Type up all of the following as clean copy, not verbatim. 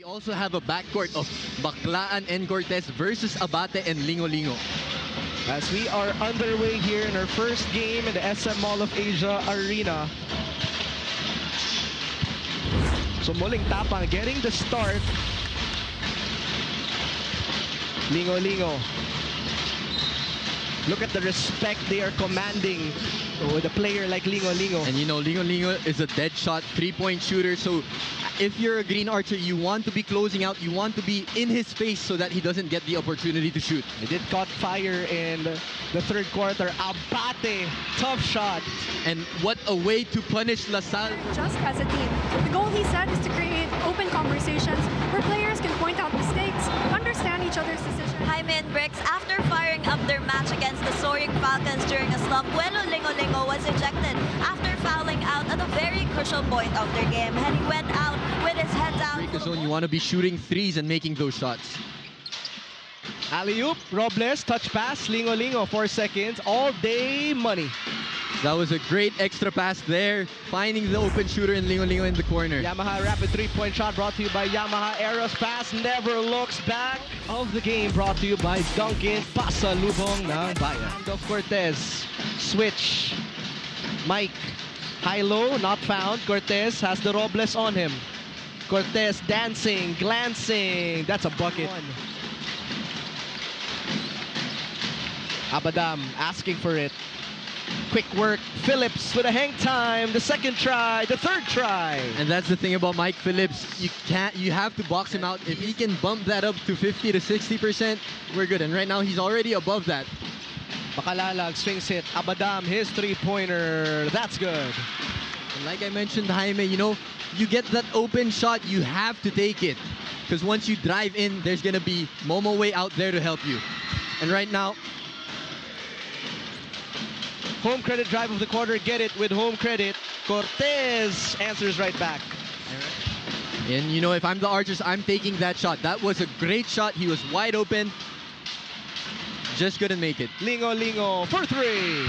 also have a backcourt of Baclaan and Cortez versus Abate and Lingo Lingo. As we are underway here in our first game in the SM Mall of Asia Arena. So muling tapang getting the start. Lingo Lingo. Look at the respect they are commanding with a player like Lingo Lingo. And you know, Lingo Lingo is a dead shot three-point shooter. So if you're a Green Archer, you want to be closing out. You want to be in his face so that he doesn't get the opportunity to shoot. He did caught fire in the third quarter. Abate, tough shot. And what a way to punish LaSalle. Just as a team. The goal, he said, is to create open conversations where players can point out mistakes, understand each other's decisions. Jaime and Bricks, after firing up their match against the Soaring Falcons during a slump, Buelo Lingo Lingo was ejected after fouling out at a very crucial point of their game, and he went out with his head down. Break the zone, you want to be shooting threes and making those shots. Alley-oop, Robles, touch pass, Lingo Lingo, 4 seconds, all day money. That was a great extra pass there, finding the open shooter in Lingo Lingo in the corner. Yamaha rapid three-point shot brought to you by Yamaha. Eros pass never looks back. Of the game brought to you by Duncan. Pasalubong ng bayan. Hand of Cortez. Switch. Mike. High-low, not found. Cortez has the Robles on him. Cortez dancing, glancing. That's a bucket. Abadam asking for it. Quick work, Phillips with a hang time, the second try, the third try. And that's the thing about Mike Phillips. You have to box him out. If he can bump that up to 50 to 60%, we're good. And right now he's already above that. Makalalag, swings hit, Abadam, his three-pointer, that's good. And like I mentioned, Jaime, you know, you get that open shot, you have to take it. Because once you drive in, there's gonna be Momo Way out there to help you. And right now, home credit drive of the quarter, get it with home credit. Cortez answers right back. And you know, if I'm the Archers, I'm taking that shot. That was a great shot. He was wide open. Just couldn't make it. Lingo Lingo for three.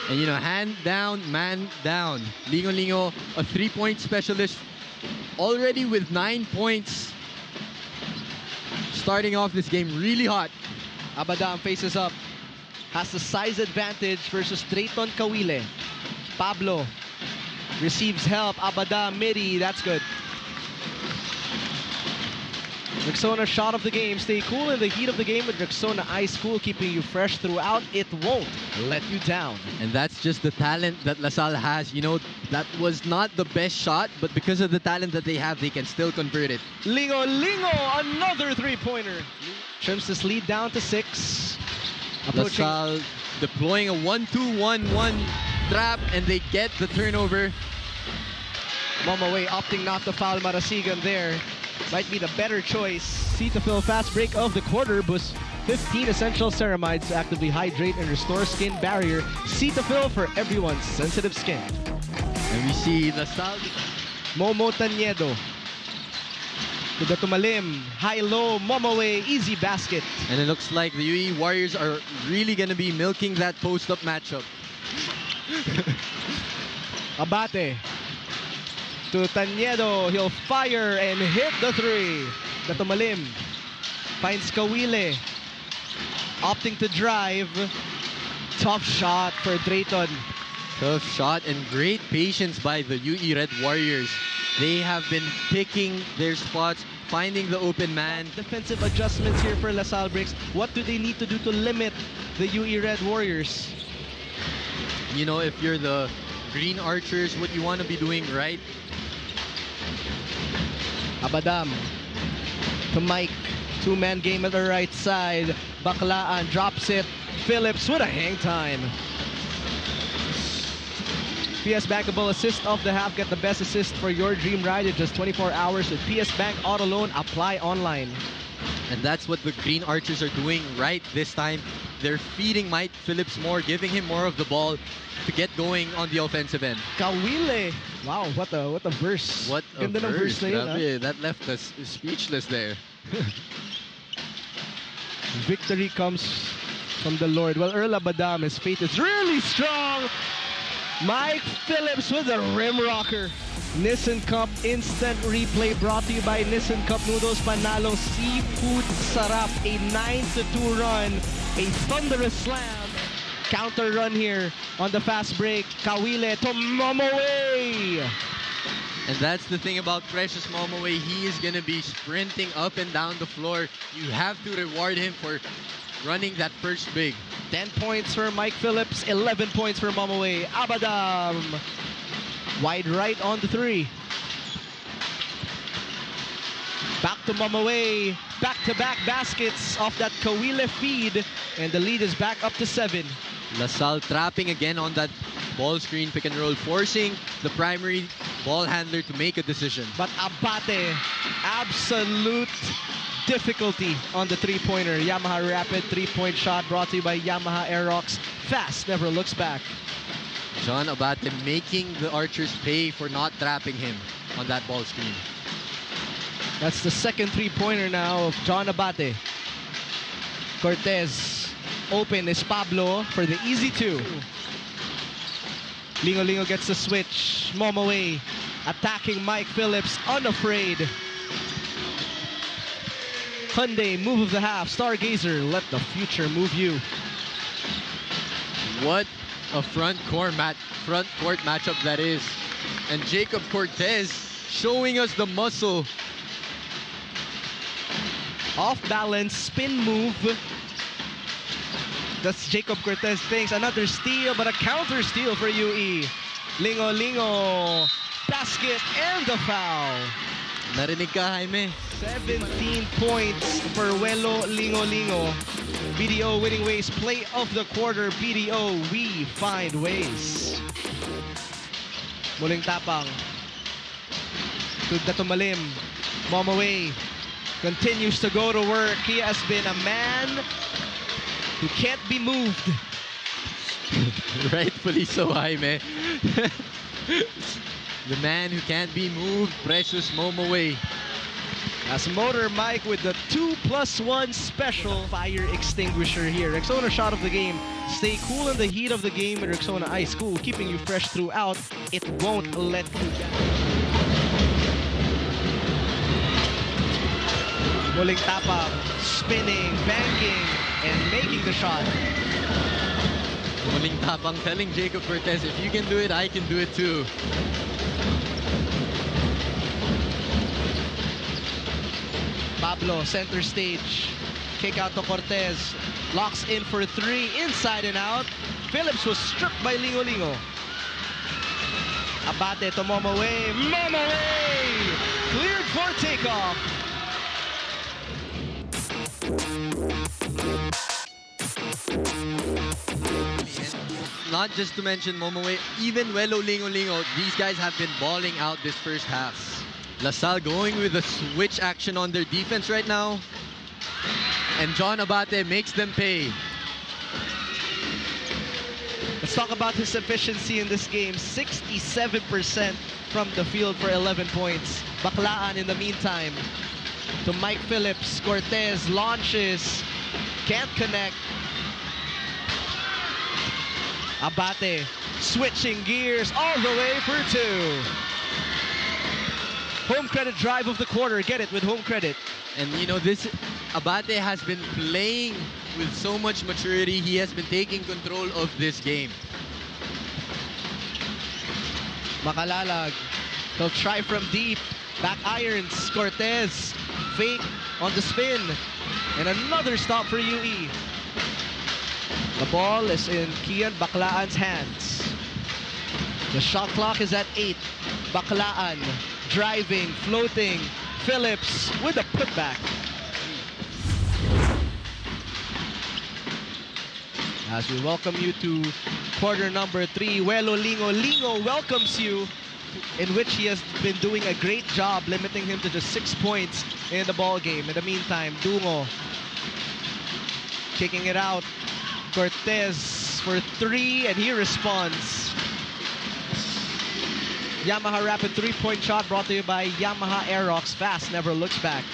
And you know, hand down, man down. Lingo Lingo, a three-point specialist, already with 9 points. Starting off this game really hot. Abadam faces up. Has the size advantage versus Drayton Kawile. Pablo receives help. Abada, midi, that's good. Rexona shot of the game. Stay cool in the heat of the game with Rexona Ice Cool, keeping you fresh throughout. It won't let you down. And that's just the talent that LaSalle has. You know, that was not the best shot, but because of the talent that they have, they can still convert it. Lingo Lingo, another three-pointer. Trims this lead down to 6. LaSalle deploying a 1-2-1-1 trap, and they get the turnover. Momo Way opting not to foul Marasigan there. Might be the better choice. Cetaphil fast break of the quarter. Boosts 15 essential ceramides to actively hydrate and restore skin barrier. Cetaphil for everyone's sensitive skin. And we see LaSalle. Momo Taniedo. To the tumalim, high-low, Momo Way, easy basket. And it looks like the UE Warriors are really going to be milking that post-up matchup. Abate. To Taniedo, he'll fire and hit the three. The tumalim finds Kawile. Opting to drive. Tough shot for Drayton. Tough shot and great patience by the UE Red Warriors. They have been picking their spots, finding the open man. Defensive adjustments here for LaSalle Bricks. What do they need to do to limit the UE Red Warriors? You know, if you're the Green Archers, what you want to be doing, right? Abadam to Mike. Two-man game at the right side. Baclaan drops it. Phillips with a hang time. PS Bankable assist of the half. Get the best assist for your dream ride in just 24 hours with PS Bank Auto Loan. Apply online. And that's what the Green Archers are doing right this time. They're feeding Mike Phillips more, giving him more of the ball to get going on the offensive end. Kawile. Wow, what a verse. What a Ganda ng verse. verse na yun, Grabe, that left us speechless there. Victory comes from the Lord. Well, Earl Abadam, his faith is really strong. Mike Phillips with a rim rocker. Nissan Cup instant replay brought to you by Nissan Cup Noodles Panalo Seafood Sarap. A 9-2 run, a thunderous slam. Counter run here on the fast break. Kawile to Momoe. And that's the thing about Precious Momoe. He is going to be sprinting up and down the floor. You have to reward him for running that first big. 10 points for Mike Phillips, 11 points for Momoe. Abadam. Wide right on the 3. Back to Momoe. Back-to-back baskets off that Kawile feed. And the lead is back up to 7. LaSalle trapping again on that ball screen pick and roll, forcing the primary ball handler to make a decision. But Abate, absolute difficulty on the 3-pointer. Yamaha Rapid 3-point shot brought to you by Yamaha Aerox. Fast, never looks back. John Abate making the Archers pay for not trapping him on that ball screen. That's the second 3-pointer now of John Abate. Cortez. Open is Pablo for the easy 2. Lingo gets the switch. Momoe attacking Mike Phillips, unafraid. Hyundai, move of the half. Stargazer, let the future move you. What a front court matchup that is. And Jacob Cortez showing us the muscle. Off balance, spin move. That's Jacob Cortez things. Another steal, but a counter steal for UE. Lingo, basket and the foul. Narinig ka, Jaime. 17 points for Welo Lingo. BDO winning ways, play of the quarter. BDO, we find ways. Muling tapang. Tugda tumalim. Momoe continues to go to work. He has been a man who can't be moved. Rightfully so, Jaime. The man who can't be moved, Precious Momoe. As Motor Mike with the 2+1 special fire extinguisher here. Rexona shot of the game. Stay cool in the heat of the game with Rexona Ice Cool, keeping you fresh throughout. It won't let you down. Muling tapang, spinning, banking, and making the shot. Muling tapang telling Jacob Cortez, if you can do it, I can do it too. Pablo, center stage. Kick out to Cortez. Locks in for 3, inside and out. Phillips was struck by Lingo. Abate to Momoe. Momoe! Cleared for takeoff. Not just to mention Momoe, even Welo Lingo, these guys have been balling out this first half. LaSalle going with a switch action on their defense right now. And John Abate makes them pay. Let's talk about his efficiency in this game. 67% from the field for 11 points. Baclaan in the meantime. To Mike Phillips. Cortez launches. Can't connect. Abate switching gears all the way for 2. Home credit drive of the quarter. Get it with home credit. And you know, this Abate has been playing with so much maturity. He has been taking control of this game. Makalalag. He'll try from deep. Back irons. Cortez. Fake on the spin. And another stop for UE. The ball is in Kian Baclaan's hands. The shot clock is at 8. Baclaan driving, floating. Phillips with a putback. As we welcome you to quarter number 3, Welo Lingo welcomes you, in which he has been doing a great job limiting him to just 6 points in the ball game. In the meantime, Dungo kicking it out. Cortez for 3, and he responds. Yamaha Rapid 3-point shot brought to you by Yamaha Aerox. Fast, never looks back.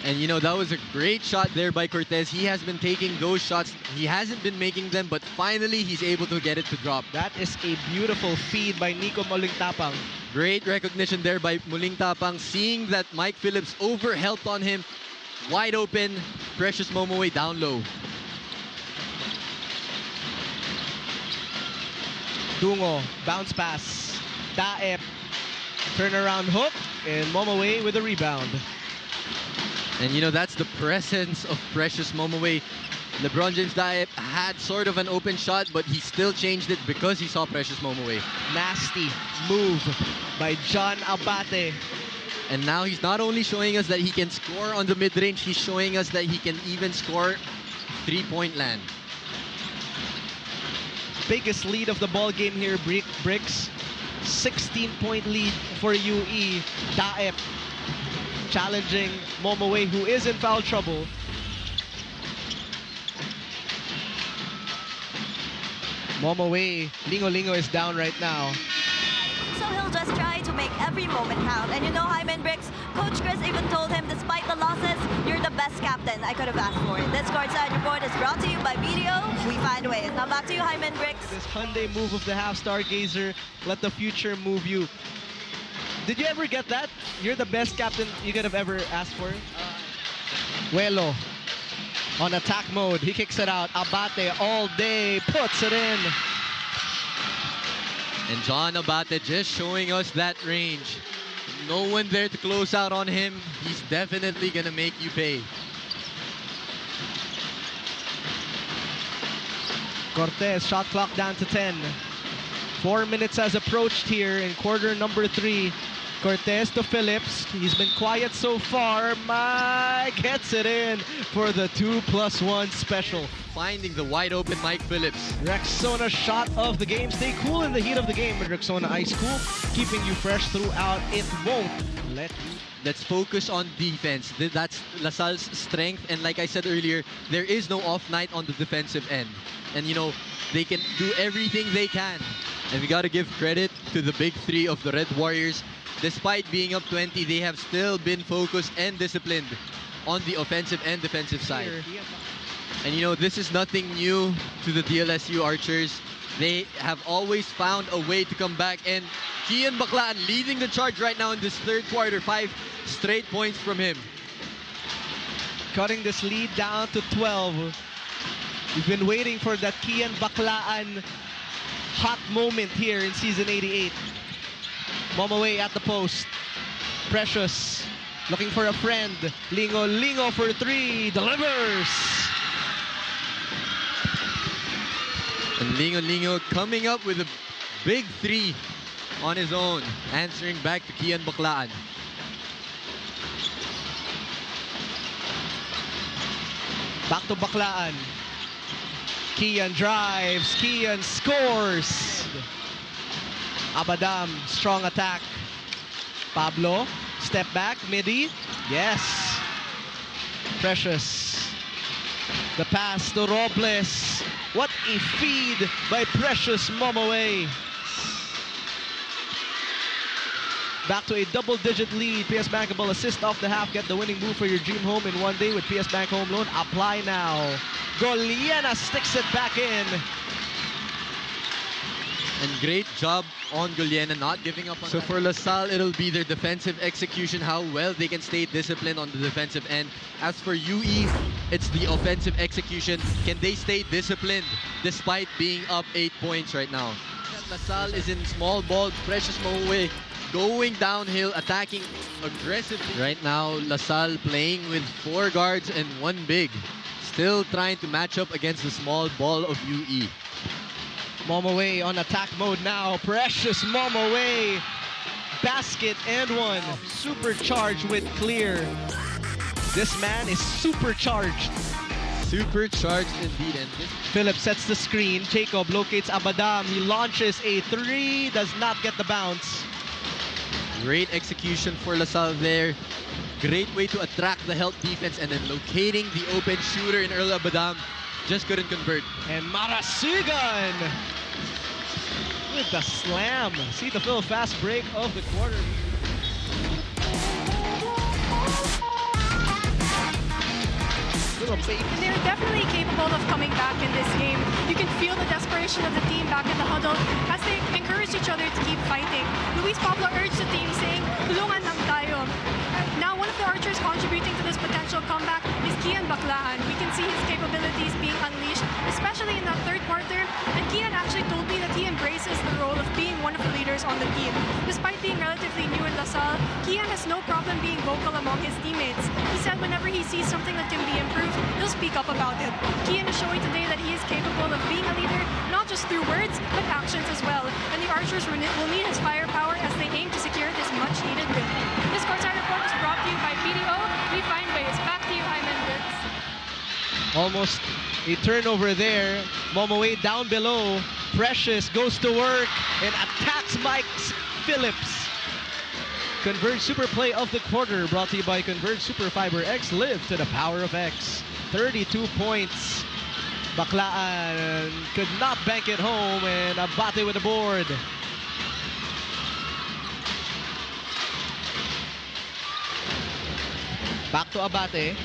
And you know, that was a great shot there by Cortez. He has been taking those shots. He hasn't been making them, but finally he's able to get it to drop. That is a beautiful feed by Nico Molingtapang. Great recognition there by Molingtapang, seeing that Mike Phillips overhelped on him. Wide open, Precious Momoe down low. Dungo, bounce pass. Daep, turnaround hook, and Momoe with a rebound. And you know, that's the presence of Precious Momoe. LeBron James Daep had sort of an open shot, but he still changed it because he saw Precious Momoe. Nasty move by John Abate. And now he's not only showing us that he can score on the mid-range, he's showing us that he can even score three-point land. Biggest lead of the ball game here, Bricks. 16-point lead for UE. Daep challenging Momoe, who is in foul trouble. Momoe, Lingo is down right now. So he'll just try to make every moment count. And you know, Hyman Bricks, Coach Chris even told him, despite the losses, you're the best captain I could have asked for. This courtside report is brought to you by BDO. We find ways. Now back to you, Hyman Bricks. This Hyundai move of the half stargazer, let the future move you. Did you ever get that? You're the best captain you could have ever asked for? Welo on attack mode. He kicks it out. Abate all day, puts it in. And John Abate just showing us that range. No one there to close out on him. He's definitely gonna make you pay. Cortez, shot clock down to 10. 4 minutes has approached here in quarter number 3. Cortez to Phillips. He's been quiet so far. Mike gets it in for the 2+1 special. Finding the wide open Mike Phillips. Rexona shot of the game. Stay cool in the heat of the game with Rexona Ice Cool, keeping you fresh throughout. It won't let you. Let's focus on defense. That's LaSalle's strength. And like I said earlier, there is no off night on the defensive end. And you know, they can do everything they can. And we got to give credit to the big three of the Red Warriors. Despite being up 20, they have still been focused and disciplined on the offensive and defensive side. And you know, this is nothing new to the DLSU Archers. They have always found a way to come back. And Kian Baclaan leading the charge right now in this third quarter. 5 straight points from him. Cutting this lead down to 12. We've been waiting for that Kian Baclaan hot moment here in season 88. Momoe at the post. Precious looking for a friend. Lingo for 3. Delivers. And Lingo coming up with a big 3 on his own. Answering back to Kian Baclaan. Back to Baclaan. Kian drives. Kian scores. Abadam, strong attack. Pablo, step back, midi. Yes. Precious. The pass to Robles. What a feed by Precious Momoe. Back to a double-digit lead. PS Bankable assist off the half. Get the winning move for your dream home in one day with PS Bank Home Loan. Apply now. Goliana sticks it back in. And great job on Goliana, not giving up on So for LaSalle, it'll be their defensive execution, how well they can stay disciplined on the defensive end. As for UE, it's the offensive execution. Can they stay disciplined despite being up 8 points right now? LaSalle is in small ball. Precious Momoe going downhill, attacking aggressively. Right now, LaSalle playing with 4 guards and 1 big. Still trying to match up against the small ball of UE. Momoe on attack mode now. Precious Momoe. Basket and 1. Supercharged with clear. This man is supercharged. Supercharged indeed. And Phillips sets the screen. Jacob locates Abadam. He launches a 3. Does not get the bounce. Great execution for LaSalle there. Great way to attract the help defense and then locating the open shooter in Earl Abadam. Just couldn't convert. And Marasigan with the slam. See the Phil fast break of the quarter. Little baby. They're definitely capable of coming back in this game. You can feel the desperation of the team back in the huddle as they encourage each other to keep fighting. Luis Pablo urged the team saying, "Tulungan lang tayo." Now, one of the archers contributing to this potential comeback is Kian Baclaan. We can see his capabilities being unleashed, especially in that third quarter. And Kian actually told me that he embraces the role of being one of the leaders on the team. Despite being relatively new in LaSalle, Kian has no problem being vocal among his teammates. He said whenever he sees something that can be improved, he'll speak up about it. Kian is showing today that he is capable of being a leader, not just through words, but actions as well. And the Archers will need his firepower as they aim to secure this much-needed win. This courtside report is brought to you by BDO. We find ways. Back to you, Hyman Woods. Almost a turnover there. Momoe down below. Precious goes to work and attacks Mike Phillips. Converge Super Play of the Quarter brought to you by Converge Super Fiber X. Live to the power of X. 32 points. Baclaan could not bank it home, and Abate with the board. Back to Abate.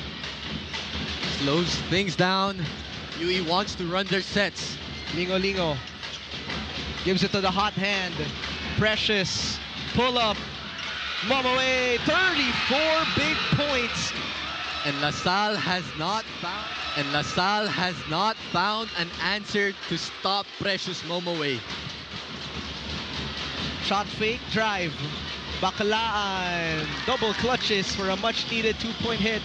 Slows things down. UE wants to run their sets. Lingo gives it to the hot hand. Precious pull up. Momoe, 34 big points. And LaSalle has not found an answer to stop Precious Momoe. Shot fake, drive. Baclaan, double clutches for a much-needed 2-point hit.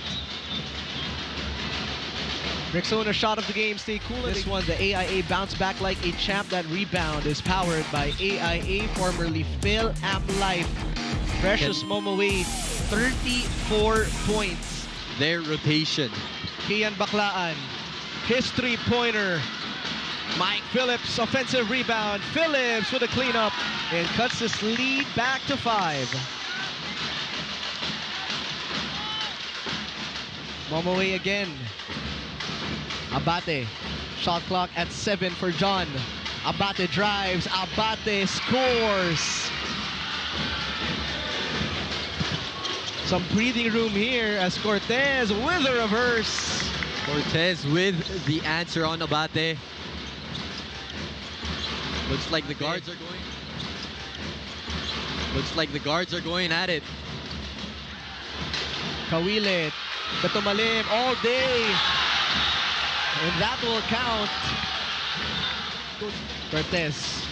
Rexona shot of the game, stay cool. This one, the AIA bounce back like a champ. That rebound is powered by AIA, formerly Phil Amp Life. Precious Momoe, 34 points. Their rotation. Kian Baclaan, his three-pointer. Mike Phillips, offensive rebound. Phillips with a cleanup and cuts this lead back to 5. Momoe again. Abate, shot clock at 7 for John. Abate drives, Abate scores. Some breathing room here as Cortez with a reverse. Cortez with the answer on Abate. Looks like the guards are going at it. Kawilit, Katumalim all day. And that will count. Cortez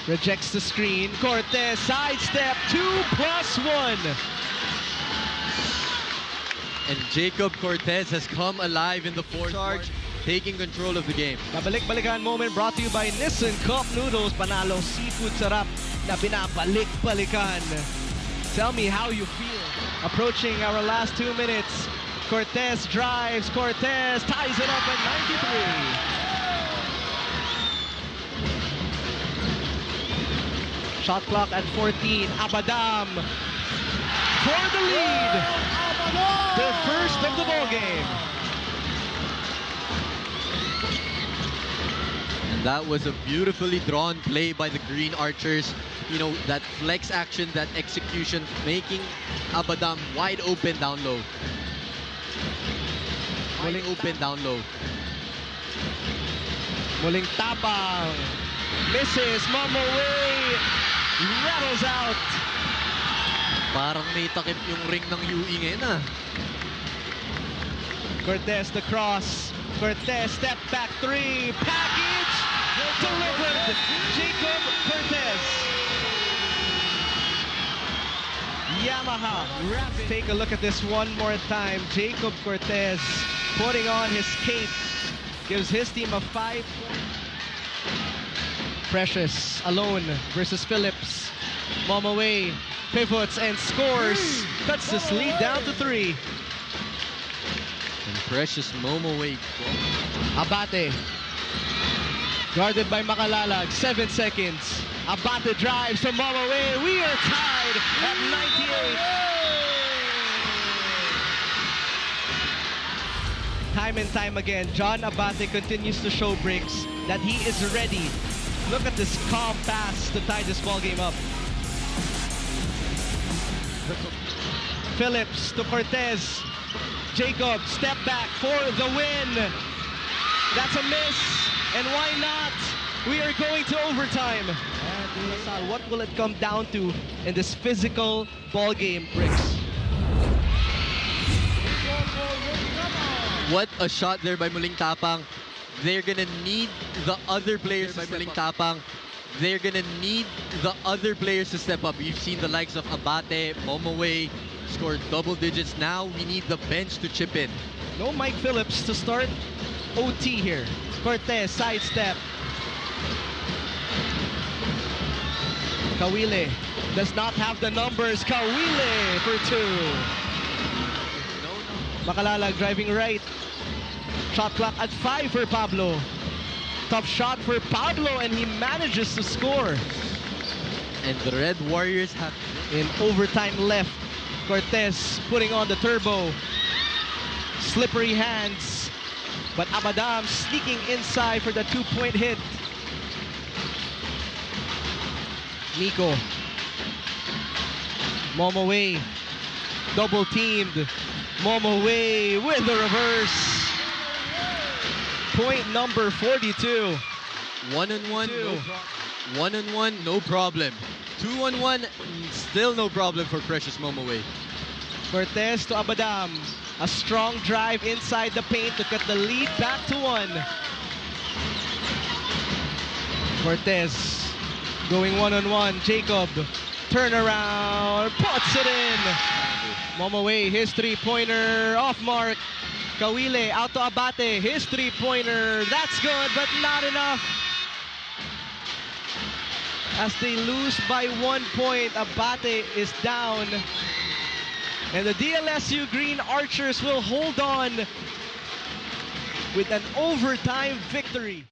rejects the screen. Cortez sidestep, 2+1. And Jacob Cortez has come alive in the fourth charge, taking control of the game. Kabalik-balikan moment brought to you by Nissan Cup Noodles. Panalo seafood sarap na binabalik-balikan. Tell me how you feel. Approaching our last 2 minutes. Cortez drives. Cortez ties it up at 93. Shot clock at 14. Abadam for the lead. The first of the ball game. And that was a beautifully drawn play by the Green Archers. You know, that flex action, that execution, making Abadam wide open down low. Muling open down low. Muling tapang. Misses. Momoe rattles out. Parang may takip yung ring ng UE ngayon ah. Cortez the cross. Cortez step back 3. Package delivered. Jacob Cortez. Yamaha. Take a look at this one more time. Jacob Cortez putting on his cape. Gives his team a 5. Precious alone versus Phillips. Momoe pivots and scores. Cuts this lead down to 3. And Precious Momoe. Abate. Guarded by Makalalag. 7 seconds. Abate drives to Momoe. We are tied at 98. Time and time again, John Abate continues to show Bricks that he is ready Look at this calm pass to tie this ball game up. Phillips to Cortez. Jacob, step back for the win. That's a miss, and why not? We are going to overtime. And what will it come down to in this physical ball game, Bricks? What a shot there by Muling Tapang. They're gonna need the other players to step up. They're gonna need the other players to step up. You've seen the likes of Abate, Momoe scored double digits. Now we need the bench to chip in. No Mike Phillips to start OT here. Cortez, sidestep. Kawile does not have the numbers. Kawile for two. Makalalag driving right. Shot clock at 5 for Pablo. Tough shot for Pablo, and he manages to score. And the Red Warriors have In overtime left. Cortez putting on the turbo. Slippery hands. But Abadam sneaking inside for the 2-point hit. Nico. Momoe. Double teamed. Momoe with the reverse. Point number 42. 1-on-1, no problem. 2-on-1, still no problem for Precious Momoe. Cortez to Abadam. A strong drive inside the paint to cut the lead back to 1. Cortez going 1-on-1. Jacob, turnaround, puts it in. Momoe, his three-pointer off mark. Kawile out to Abate, his three-pointer. That's good, but not enough. As they lose by 1 point, Abate is down. And the DLSU Green Archers will hold on with an overtime victory.